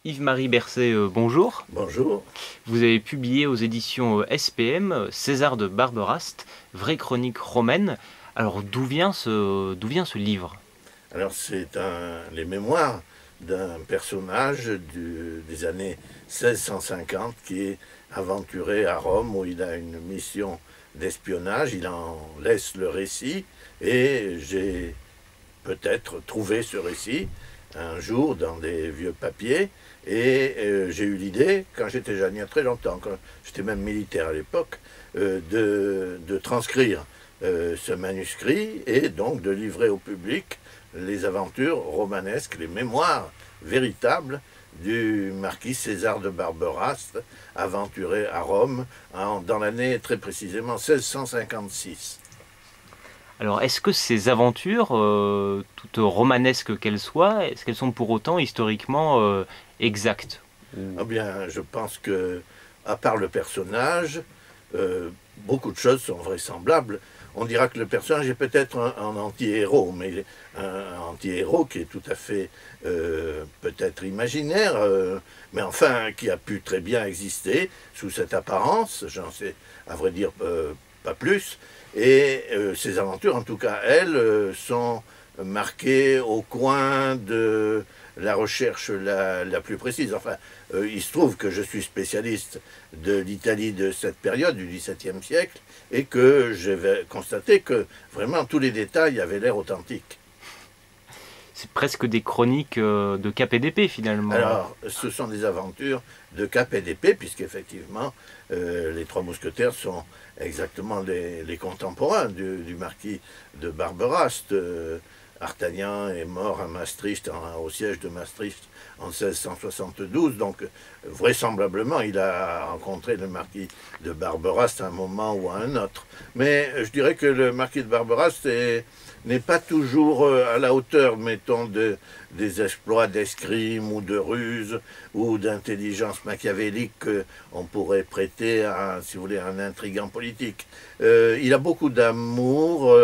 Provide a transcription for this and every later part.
Yves-Marie Bercé, bonjour. Bonjour. Vous avez publié aux éditions SPM César de Barberast, vraie chronique romaine. Alors d'où vient ce livre? Alors les mémoires d'un personnage des années 1650 qui est aventuré à Rome où il a une mission d'espionnage. Il en laisse le récit et j'ai peut-être trouvé ce récit un jour dans des vieux papiers et j'ai eu l'idée, quand j'étais jeune, il y a très longtemps, quand j'étais même militaire à l'époque, de transcrire ce manuscrit et donc de livrer au public les aventures romanesques, les mémoires véritables du marquis César de Barberast, aventuré à Rome dans l'année très précisément 1656. Alors est-ce que ces aventures, toutes romanesques qu'elles soient, est-ce qu'elles sont pour autant historiquement exactes? Eh bien, je pense que, à part le personnage, beaucoup de choses sont vraisemblables. On dira que le personnage est peut-être un anti-héros, mais un anti-héros qui est tout à fait peut-être imaginaire, mais enfin qui a pu très bien exister sous cette apparence, j'en sais à vrai dire pas plus. Et ces aventures, en tout cas, elles, sont marquées au coin de la recherche la plus précise. Enfin, il se trouve que je suis spécialiste de l'Italie de cette période, du XVIIe siècle, et que j'ai constaté que vraiment tous les détails avaient l'air authentiques. C'est presque des chroniques de cap et d'épée finalement. Alors, ce sont des aventures de cap et d'épée, puisqu'effectivement, les Trois Mousquetaires sont exactement les contemporains du marquis de Barberast. D'Artagnan est mort à Maastricht, au siège de Maastricht en 1672, donc vraisemblablement il a rencontré le marquis de Barberast à un moment ou à un autre. Mais je dirais que le marquis de Barberast n'est pas toujours à la hauteur, mettons, des exploits d'escrime ou de ruse ou d'intelligence machiavélique qu'on pourrait prêter à, si vous voulez, à un intrigant politique. Il a beaucoup d'amour,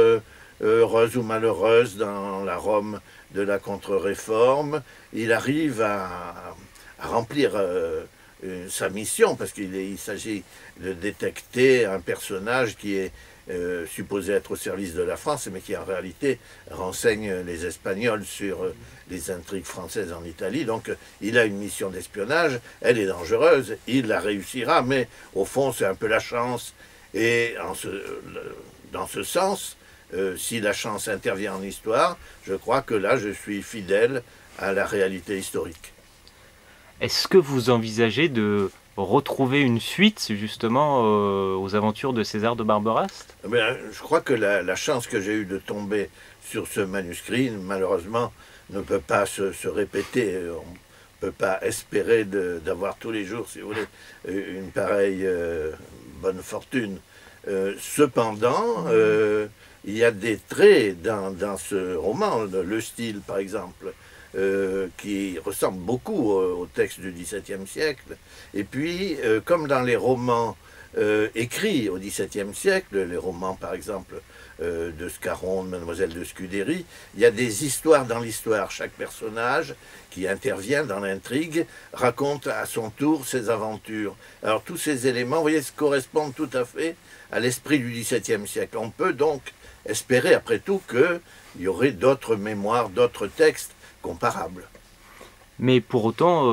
heureuse ou malheureuse, dans la Rome de la contre-réforme. Il arrive à remplir sa mission, parce qu'il s'agit de détecter un personnage qui est supposé être au service de la France, mais qui en réalité renseigne les Espagnols sur les intrigues françaises en Italie. Donc il a une mission d'espionnage, elle est dangereuse, il la réussira, mais au fond c'est un peu la chance. Et dans ce sens, si la chance intervient en histoire, je crois que là je suis fidèle à la réalité historique. Est-ce que vous envisagez de retrouver une suite justement aux aventures de César de Barberast? Eh bien, je crois que la chance que j'ai eue de tomber sur ce manuscrit, malheureusement, ne peut pas se répéter. On ne peut pas espérer d'avoir tous les jours, si vous voulez, une pareille bonne fortune. Cependant, il y a des traits dans ce roman, le style par exemple, qui ressemble beaucoup au texte du XVIIe siècle. Et puis, comme dans les romans écrits au XVIIe siècle, les romans par exemple de Scarron, de Mademoiselle de Scudéry, il y a des histoires dans l'histoire. Chaque personnage qui intervient dans l'intrigue raconte à son tour ses aventures. Alors tous ces éléments, vous voyez, correspondent tout à fait à l'esprit du XVIIe siècle. On peut donc espérer après tout qu'il y aurait d'autres mémoires, d'autres textes comparables. Mais pour autant,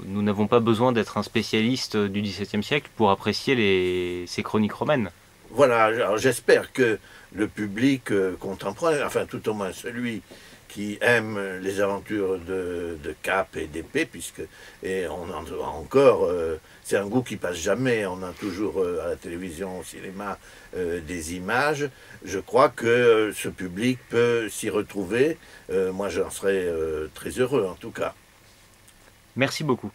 nous n'avons pas besoin d'être un spécialiste du XVIIe siècle pour apprécier ces chroniques romaines. Voilà, alors j'espère que le public contemporain, enfin tout au moins celui qui aime les aventures de cap et d'épée, puisque et on en a encore, c'est un goût qui passe jamais, on a toujours à la télévision, au cinéma, des images. Je crois que ce public peut s'y retrouver. Moi j'en serais très heureux en tout cas. Merci beaucoup.